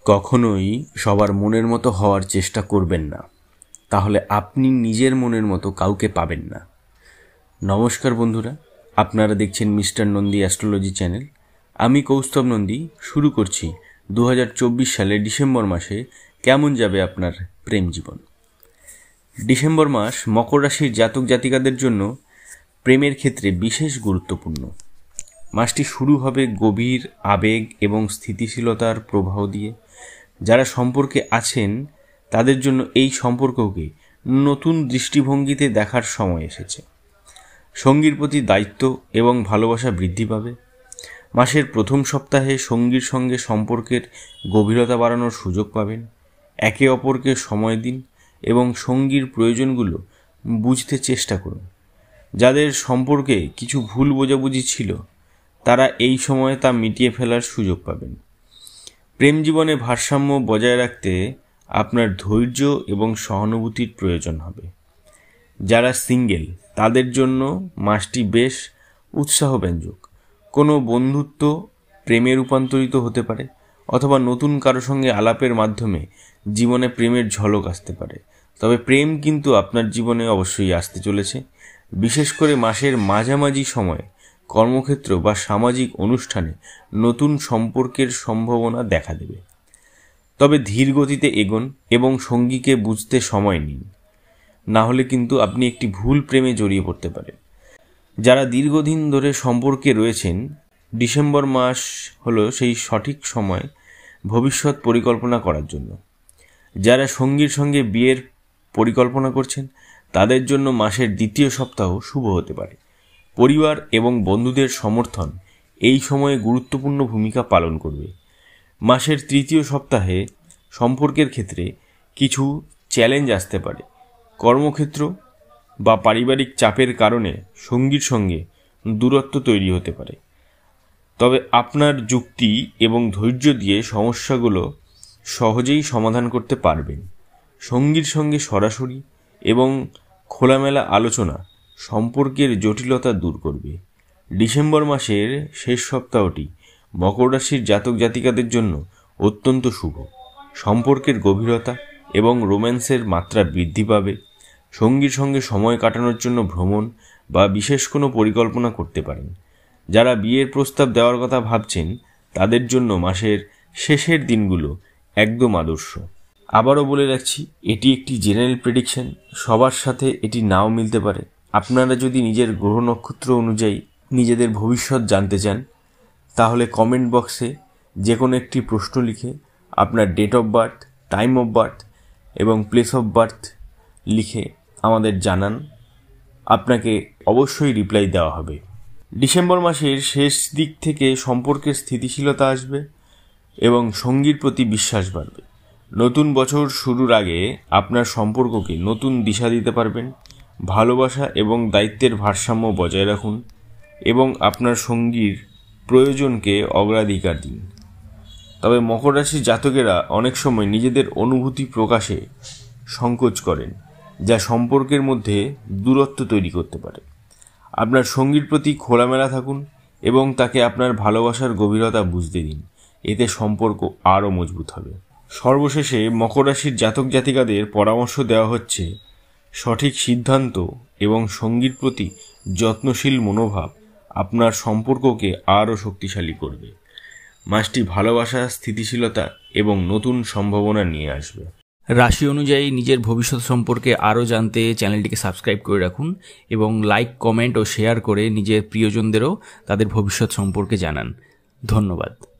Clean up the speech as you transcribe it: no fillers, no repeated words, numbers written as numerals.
কখনোই সবার মনের মতো হওয়ার চেষ্টা করবেন না, তাহলে আপনি নিজের মনের মতো কাউকে পাবেন না। নমস্কার বন্ধুরা, আপনারা দেখছেন মিস্টার নন্দী অ্যাস্ট্রোলজি চ্যানেল। আমি কৌস্তব নন্দী। শুরু করছি 2024 সালে ডিসেম্বর মাসে কেমন যাবে আপনার প্রেম জীবন। ডিসেম্বর মাস মকর রাশির জাতক জাতিকাদের জন্য প্রেমের ক্ষেত্রে বিশেষ গুরুত্বপূর্ণ। মাসটি শুরু হবে গভীর আবেগ এবং স্থিতিশীলতার প্রবাহ দিয়ে। যারা সম্পর্কে আছেন তাদের জন্য এই সম্পর্ককে নতুন দৃষ্টিভঙ্গিতে দেখার সময় এসেছে। সঙ্গীর প্রতি দায়িত্ব এবং ভালোবাসা বৃদ্ধি পাবে। মাসের প্রথম সপ্তাহে সঙ্গীর সঙ্গে সম্পর্কের গভীরতা বাড়ানোর সুযোগ পাবেন। একে অপরকে সময় দিন এবং সঙ্গীর প্রয়োজনগুলো বুঝতে চেষ্টা করুন। যাদের সম্পর্কে কিছু ভুল বোঝাবুঝি ছিল, তারা এই সময়ে তা মিটিয়ে ফেলার সুযোগ পাবেন। প্রেম জীবনে ভারসাম্য বজায় রাখতে আপনার ধৈর্য এবং সহানুভূতির প্রয়োজন হবে। যারা সিঙ্গেল তাদের জন্য মাসটি বেশ উৎসাহব্যঞ্জক। কোনো বন্ধুত্ব প্রেমে রূপান্তরিত হতে পারে, অথবা নতুন কারো সঙ্গে আলাপের মাধ্যমে জীবনে প্রেমের ঝলক আসতে পারে। তবে প্রেম কিন্তু আপনার জীবনে অবশ্যই আসতে চলেছে। বিশেষ করে মাসের মাঝামাঝি সময়ে কর্মক্ষেত্র বা সামাজিক অনুষ্ঠানে নতুন সম্পর্কের সম্ভাবনা দেখা দেবে। তবে ধীর গতিতে এগোন এবং সঙ্গীকে বুঝতে সময় নিন, না হলে কিন্তু আপনি একটি ভুল প্রেমে জড়িয়ে পড়তে পারেন। যারা দীর্ঘদিন ধরে সম্পর্কে রয়েছেন, ডিসেম্বর মাস হলো সেই সঠিক সময় ভবিষ্যৎ পরিকল্পনা করার জন্য। যারা সঙ্গীর সঙ্গে বিয়ের পরিকল্পনা করছেন তাদের জন্য মাসের দ্বিতীয় সপ্তাহ শুভ হতে পারে। পরিবার এবং বন্ধুদের সমর্থন এই সময়ে গুরুত্বপূর্ণ ভূমিকা পালন করবে। মাসের তৃতীয় সপ্তাহে সম্পর্কের ক্ষেত্রে কিছু চ্যালেঞ্জ আসতে পারে। কর্মক্ষেত্র বা পারিবারিক চাপের কারণে সঙ্গীর সঙ্গে দূরত্ব তৈরি হতে পারে। তবে আপনার যুক্তি এবং ধৈর্য দিয়ে সমস্যাগুলো সহজেই সমাধান করতে পারবেন। সঙ্গীর সঙ্গে সরাসরি এবং খোলামেলা আলোচনা সম্পর্কের জটিলতা দূর করবে। ডিসেম্বর মাসের শেষ সপ্তাহটি মকর রাশির জাতক জাতিকাদের জন্য অত্যন্ত শুভ। সম্পর্কের গভীরতা এবং রোম্যান্সের মাত্রা বৃদ্ধি পাবে। সঙ্গীর সঙ্গে সময় কাটানোর জন্য ভ্রমণ বা বিশেষ কোনো পরিকল্পনা করতে পারেন। যারা বিয়ের প্রস্তাব দেওয়ার কথা ভাবছেন তাদের জন্য মাসের শেষের দিনগুলো একদম আদর্শ। আবারও বলে রাখছি, এটি একটি জেনারেল প্রেডিকশন, সবার সাথে এটি নাও মিলতে পারে। আপনারা যদি নিজের গ্রহ নক্ষত্র অনুযায়ী নিজেদের ভবিষ্যৎ জানতে চান, তাহলে কমেন্ট বক্সে যে কোনো একটি প্রশ্ন লিখে আপনার date of birth, time of birth এবং প্লেস অফ বার্থ লিখে আমাদের জানান। আপনাকে অবশ্যই রিপ্লাই দেওয়া হবে। ডিসেম্বর মাসের শেষ দিক থেকে সম্পর্কের স্থিতিশীলতা আসবে এবং সঙ্গীর প্রতি বিশ্বাস বাড়বে। নতুন বছর শুরুর আগে আপনার সম্পর্ককে নতুন দিশা দিতে পারবেন। ভালোবাসা এবং দায়িত্বের ভারসাম্য বজায় রাখুন এবং আপনার সঙ্গীর প্রয়োজনকে অগ্রাধিকার দিন। তবে মকর রাশির জাতকেরা অনেক সময় নিজেদের অনুভূতি প্রকাশে সংকোচ করেন, যা সম্পর্কের মধ্যে দূরত্ব তৈরি করতে পারে। আপনার সঙ্গীর প্রতি খোলামেলা থাকুন এবং তাকে আপনার ভালোবাসার গভীরতা বুঝতে দিন। এতে সম্পর্ক আরও মজবুত হবে। সর্বশেষে মকর রাশির জাতক জাতিকাদের পরামর্শ দেওয়া হচ্ছে, সঠিক সিদ্ধান্ত এবং সঙ্গীর প্রতি যত্নশীল মনোভাব আপনার সম্পর্ককে আরও শক্তিশালী করবে। মাসটি ভালোবাসা, স্থিতিশীলতা এবং নতুন সম্ভাবনা নিয়ে আসবে। রাশি অনুযায়ী নিজের ভবিষ্যৎ সম্পর্কে আরও জানতে চ্যানেলটিকে সাবস্ক্রাইব করে রাখুন এবং লাইক, কমেন্ট ও শেয়ার করে নিজের প্রিয়জনদেরও তাদের ভবিষ্যৎ সম্পর্কে জানান। ধন্যবাদ।